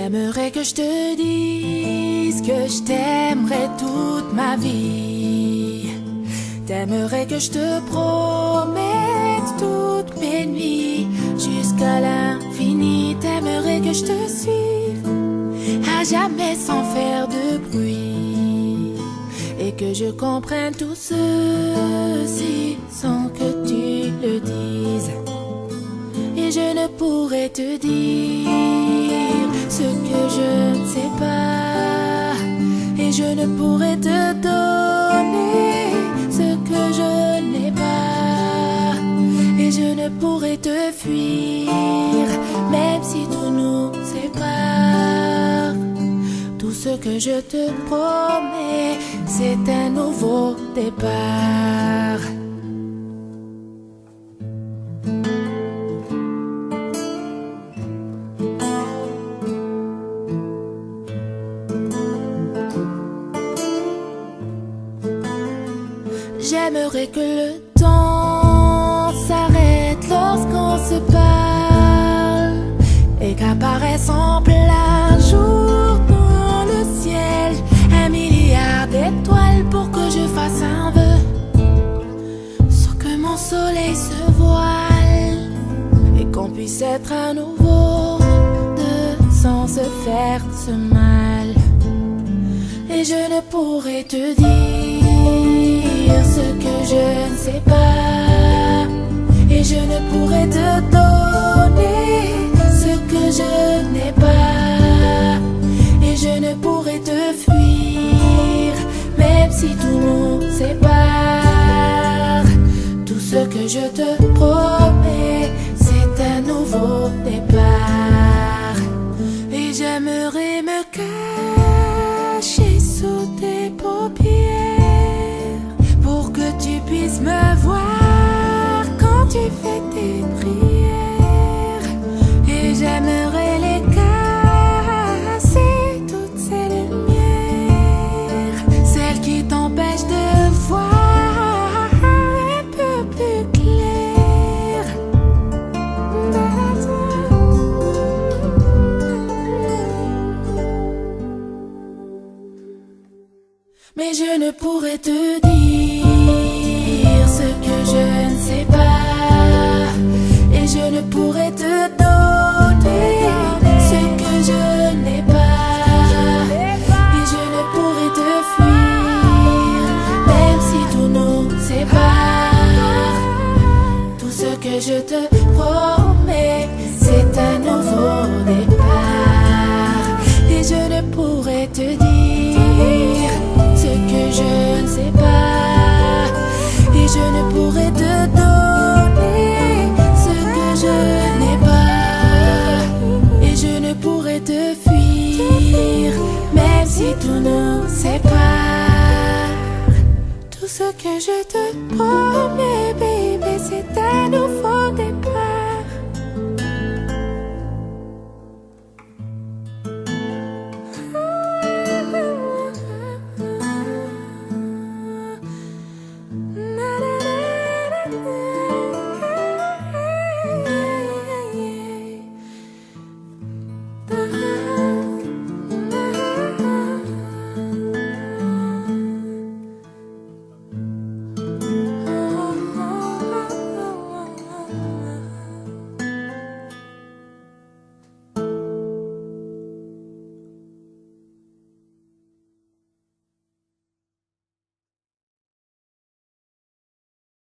J'aimerais que je te dise que je t'aimerais toute ma vie. T'aimerais que je te promette toutes mes nuits jusqu'à l'infini. T'aimerais que je te suive à jamais sans faire de bruit, et que je comprenne tout ceci sans que tu le dises. Et je ne pourrais te dire ce que je ne sais pas, et je ne pourrais te donner ce que je n'ai pas, et je ne pourrais te fuir même si tout nous sépare. Tout ce que je te promets, c'est un nouveau départ. J'aimerais que le temps s'arrête lorsqu'on se parle, et qu'apparaisse en plein jour dans le ciel 1 milliard d'étoiles pour que je fasse un vœu, sans que mon soleil se voile, et qu'on puisse être à nouveau deux sans se faire ce mal. Et je ne pourrais te dire ce que je ne sais pas, et je ne pourrais te donner ce que je n'ai pas, et je ne pourrais te fuir même si tout nous sépare. Tout ce que je te promets, c'est un nouveau départ. Et j'aimerais me cacher sous tes paupières pour que tu puisses me voir quand tu fais tes prières. Et j'aimerais les casser, toutes ces lumières, celles qui t'empêchent de voir un peu plus clair. Mais je ne pourrais te dire ce que je ne sais pas, et je ne pourrais te donner ce que je n'ai pas, et je ne pourrais te fuir même si tout nous sépare. Tout ce que je te promets, c'est un nouveau départ. Et je ne pourrais te dire ce que je ne sais pas, et je ne pourrais te donner ce que je n'ai pas, et je ne pourrais te fuir même si tout nous sépare. Tout ce que je te promets,